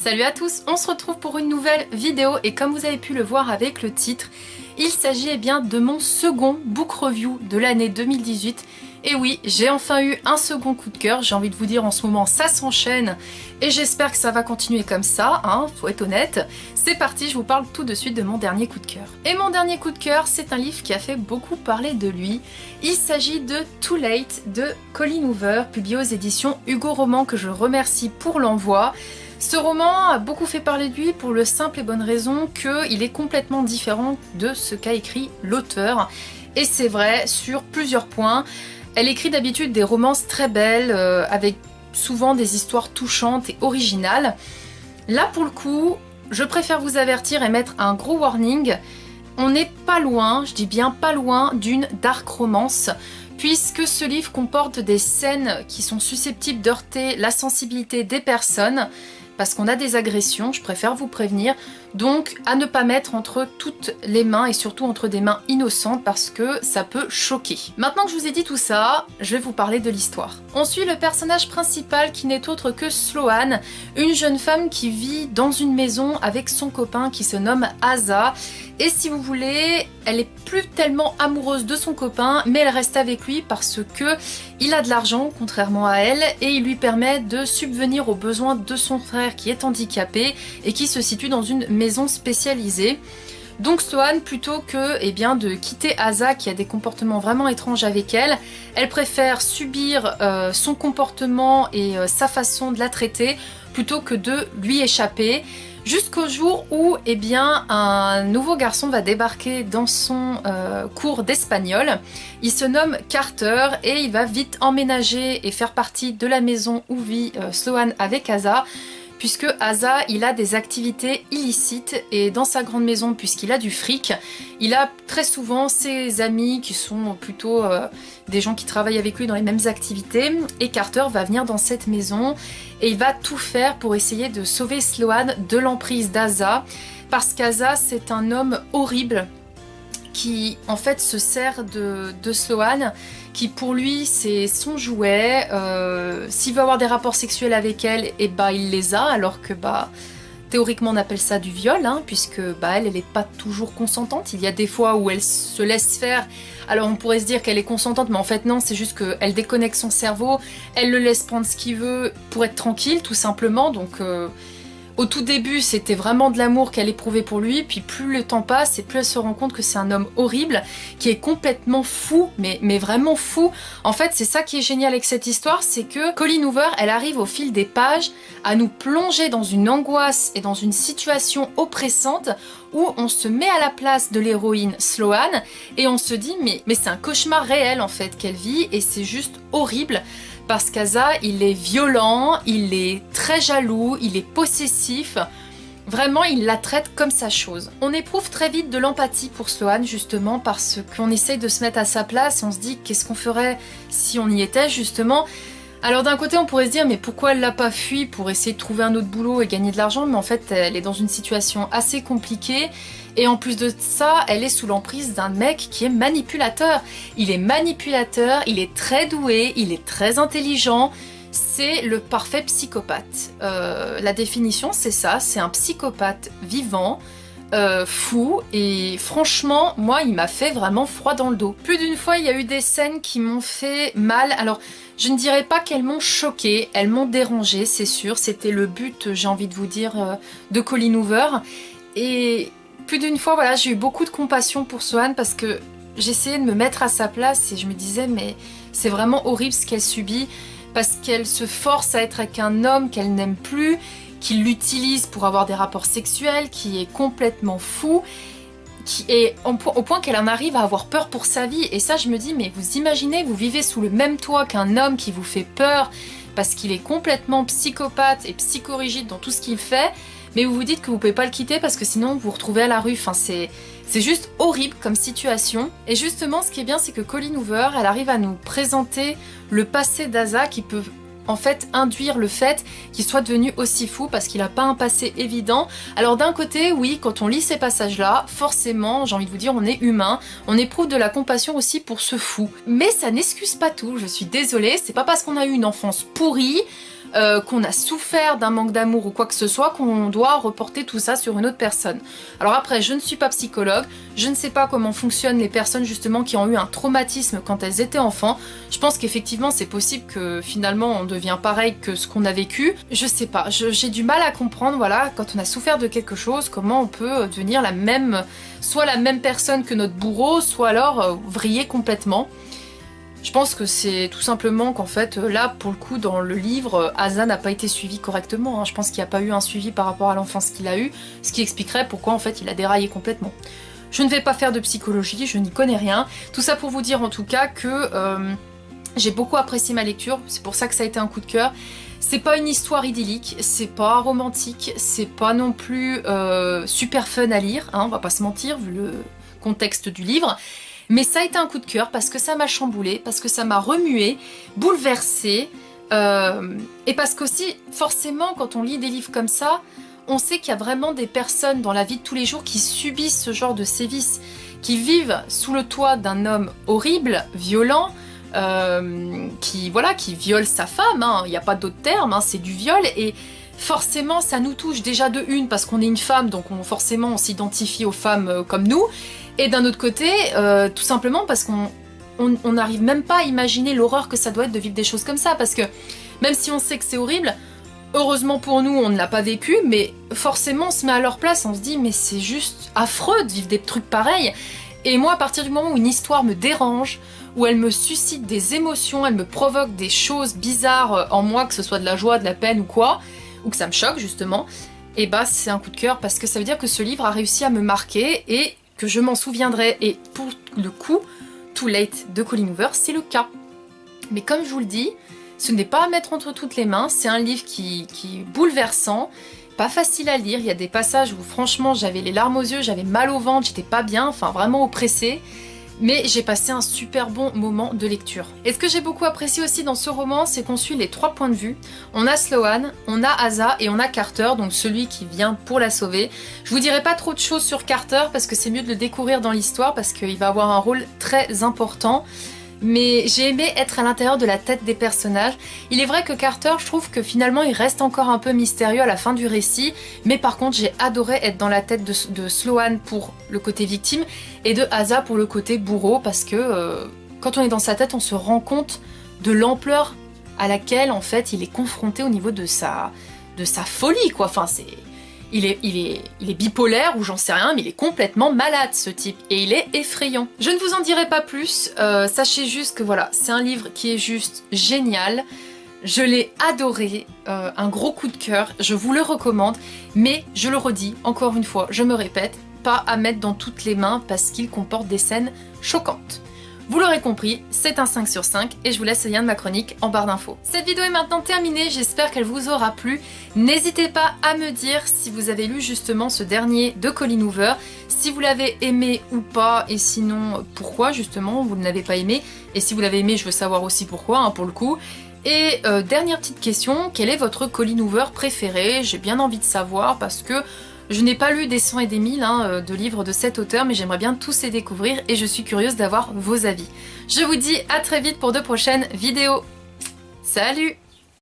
Salut à tous, on se retrouve pour une nouvelle vidéo et comme vous avez pu le voir avec le titre, il s'agit bien de mon second book review de l'année 2018. Et oui, j'ai enfin eu un second coup de cœur, j'ai envie de vous dire en ce moment ça s'enchaîne et j'espère que ça va continuer comme ça, hein, faut être honnête. C'est parti, je vous parle tout de suite de mon dernier coup de cœur. Et mon dernier coup de cœur, c'est un livre qui a fait beaucoup parler de lui. Il s'agit de Too Late de Colleen Hoover, publié aux éditions Hugo Roman, que je remercie pour l'envoi. Ce roman a beaucoup fait parler de lui pour le simple et bonne raison qu'il est complètement différent de ce qu'a écrit l'auteur. Et c'est vrai sur plusieurs points. Elle écrit d'habitude des romances très belles, avec souvent des histoires touchantes et originales. Là pour le coup, je préfère vous avertir et mettre un gros warning. On n'est pas loin, je dis bien pas loin, d'une dark romance, puisque ce livre comporte des scènes qui sont susceptibles d'heurter la sensibilité des personnes, parce qu'on a des agressions, je préfère vous prévenir, donc à ne pas mettre entre toutes les mains et surtout entre des mains innocentes parce que ça peut choquer. Maintenant que je vous ai dit tout ça, je vais vous parler de l'histoire. On suit le personnage principal qui n'est autre que Sloane, une jeune femme qui vit dans une maison avec son copain qui se nomme Asa. Et si vous voulez, elle est plus tellement amoureuse de son copain, mais elle reste avec lui parce que il a de l'argent, contrairement à elle, et il lui permet de subvenir aux besoins de son frère qui est handicapé et qui se situe dans une maison spécialisée. Donc Sloane, plutôt que de quitter Asa qui a des comportements vraiment étranges avec elle, elle préfère subir son comportement et sa façon de la traiter plutôt que de lui échapper. Jusqu'au jour où un nouveau garçon va débarquer dans son cours d'espagnol. Il se nomme Carter et il va vite emménager et faire partie de la maison où vit Sloane avec Asa, puisque Asa il a des activités illicites et dans sa grande maison, puisqu'il a du fric, il a très souvent ses amis qui sont plutôt des gens qui travaillent avec lui dans les mêmes activités, et Carter va venir dans cette maison et il va tout faire pour essayer de sauver Sloane de l'emprise d'Asa, parce qu'Asa c'est un homme horrible qui en fait se sert de Sloane, qui pour lui c'est son jouet. S'il veut avoir des rapports sexuels avec elle, et il les a, alors que théoriquement on appelle ça du viol, hein, puisque elle est pas toujours consentante. Il y a des fois où elle se laisse faire, alors on pourrait se dire qu'elle est consentante, mais en fait non, c'est juste qu'elle déconnecte son cerveau, elle le laisse prendre ce qu'il veut pour être tranquille tout simplement. Donc au tout début, c'était vraiment de l'amour qu'elle éprouvait pour lui, puis plus le temps passe et plus elle se rend compte que c'est un homme horrible, qui est complètement fou, mais vraiment fou. En fait, c'est ça qui est génial avec cette histoire, c'est que Colleen Hoover, elle arrive au fil des pages à nous plonger dans une angoisse et dans une situation oppressante où on se met à la place de l'héroïne Sloane et on se dit mais c'est un cauchemar réel en fait qu'elle vit, et c'est juste horrible. Parce qu'Asa, il est violent, il est très jaloux, il est possessif. Vraiment, il la traite comme sa chose. On éprouve très vite de l'empathie pour Sloane, justement, parce qu'on essaye de se mettre à sa place. On se dit, qu'est-ce qu'on ferait si on y était, justement? Alors d'un côté, on pourrait se dire, mais pourquoi elle l'a pas fui pour essayer de trouver un autre boulot et gagner de l'argent? Mais en fait, elle est dans une situation assez compliquée. Et en plus de ça, elle est sous l'emprise d'un mec qui est manipulateur. Il est manipulateur, il est très doué, il est très intelligent. C'est le parfait psychopathe. La définition, c'est ça, c'est un psychopathe vivant, fou, et franchement, moi, il m'a fait vraiment froid dans le dos. Plus d'une fois, il y a eu des scènes qui m'ont fait mal. Alors, je ne dirais pas qu'elles m'ont choquée, elles m'ont dérangée, c'est sûr. C'était le but, j'ai envie de vous dire, de Colleen Hoover. Et plus d'une fois, voilà, j'ai eu beaucoup de compassion pour Sloane parce que j'essayais de me mettre à sa place et je me disais, mais c'est vraiment horrible ce qu'elle subit, parce qu'elle se force à être avec un homme qu'elle n'aime plus, qui l'utilise pour avoir des rapports sexuels, qui est complètement fou, au point qu'elle en arrive à avoir peur pour sa vie. Et ça, je me dis, mais vous imaginez, vous vivez sous le même toit qu'un homme qui vous fait peur parce qu'il est complètement psychopathe et psychorigide dans tout ce qu'il fait, mais vous vous dites que vous pouvez pas le quitter parce que sinon vous vous retrouvez à la rue. Enfin, c'est juste horrible comme situation. Et justement, ce qui est bien, c'est que Colleen Hoover, elle arrive à nous présenter le passé d'Asa qui peut en fait induire le fait qu'il soit devenu aussi fou parce qu'il n'a pas un passé évident. Alors d'un côté, oui, quand on lit ces passages-là, forcément, j'ai envie de vous dire, on est humain, on éprouve de la compassion aussi pour ce fou. Mais ça n'excuse pas tout, je suis désolée, c'est pas parce qu'on a eu une enfance pourrie qu'on a souffert d'un manque d'amour ou quoi que ce soit, qu'on doit reporter tout ça sur une autre personne. Alors après, je ne suis pas psychologue, je ne sais pas comment fonctionnent les personnes justement qui ont eu un traumatisme quand elles étaient enfants. Je pense qu'effectivement c'est possible que finalement on devient pareil que ce qu'on a vécu. Je sais pas, j'ai du mal à comprendre, voilà, quand on a souffert de quelque chose, comment on peut devenir soit la même personne que notre bourreau, soit alors vriller complètement. Je pense que c'est tout simplement qu'en fait, là, pour le coup, dans le livre, Asa n'a pas été suivi correctement. Hein. Je pense qu'il n'y a pas eu un suivi par rapport à l'enfance qu'il a eu, ce qui expliquerait pourquoi en fait il a déraillé complètement. Je ne vais pas faire de psychologie, je n'y connais rien. Tout ça pour vous dire en tout cas que j'ai beaucoup apprécié ma lecture, c'est pour ça que ça a été un coup de cœur. C'est pas une histoire idyllique, c'est pas romantique, c'est pas non plus super fun à lire, hein, on va pas se mentir vu le contexte du livre. Mais ça a été un coup de cœur parce que ça m'a chamboulé, parce que ça m'a remué, bouleversé, et parce qu'aussi, forcément, quand on lit des livres comme ça, on sait qu'il y a vraiment des personnes dans la vie de tous les jours qui subissent ce genre de sévices, qui vivent sous le toit d'un homme horrible, violent, qui viole sa femme, hein, il n'y a pas d'autre terme, hein, c'est du viol, et forcément ça nous touche déjà de une parce qu'on est une femme, donc forcément on s'identifie aux femmes comme nous, et d'un autre côté, tout simplement parce qu'on n'arrive même pas à imaginer l'horreur que ça doit être de vivre des choses comme ça, parce que même si on sait que c'est horrible, heureusement pour nous on ne l'a pas vécu, mais forcément on se met à leur place, on se dit mais c'est juste affreux de vivre des trucs pareils. Et moi à partir du moment où une histoire me dérange, où elle me suscite des émotions, elle me provoque des choses bizarres en moi, que ce soit de la joie, de la peine ou quoi, ou que ça me choque justement, et bah c'est un coup de cœur parce que ça veut dire que ce livre a réussi à me marquer et que je m'en souviendrai. Et pour le coup, Too Late de Colleen Hoover, c'est le cas. Mais comme je vous le dis, ce n'est pas à mettre entre toutes les mains, c'est un livre qui est bouleversant, pas facile à lire, il y a des passages où franchement j'avais les larmes aux yeux, j'avais mal au ventre, j'étais pas bien, enfin vraiment oppressée. Mais j'ai passé un super bon moment de lecture. Et ce que j'ai beaucoup apprécié aussi dans ce roman, c'est qu'on suit les trois points de vue. On a Sloane, on a Asa et on a Carter, donc celui qui vient pour la sauver. Je vous dirai pas trop de choses sur Carter parce que c'est mieux de le découvrir dans l'histoire parce qu'il va avoir un rôle très important. Mais j'ai aimé être à l'intérieur de la tête des personnages. Il est vrai que Carter, je trouve que finalement il reste encore un peu mystérieux à la fin du récit, mais par contre j'ai adoré être dans la tête de Sloane pour le côté victime et de Asa pour le côté bourreau, parce que quand on est dans sa tête on se rend compte de l'ampleur à laquelle en fait il est confronté au niveau de sa folie quoi. Enfin il est bipolaire ou j'en sais rien, mais il est complètement malade ce type et il est effrayant. Je ne vous en dirai pas plus, sachez juste que voilà, c'est un livre qui est juste génial. Je l'ai adoré, un gros coup de cœur, je vous le recommande, mais je le redis, encore une fois, je me répète, pas à mettre dans toutes les mains parce qu'il comporte des scènes choquantes. Vous l'aurez compris, c'est un 5 sur 5 et je vous laisse le lien de ma chronique en barre d'infos. Cette vidéo est maintenant terminée, j'espère qu'elle vous aura plu. N'hésitez pas à me dire si vous avez lu justement ce dernier de Colleen Hoover, si vous l'avez aimé ou pas, et sinon pourquoi justement vous ne l'avez pas aimé. Et si vous l'avez aimé, je veux savoir aussi pourquoi, hein, pour le coup. Et dernière petite question, quel est votre Colleen Hoover préféré? J'ai bien envie de savoir parce que je n'ai pas lu des 100 et des 1000 de livres de cet auteur, mais j'aimerais bien tous les découvrir et je suis curieuse d'avoir vos avis. Je vous dis à très vite pour de prochaines vidéos. Salut!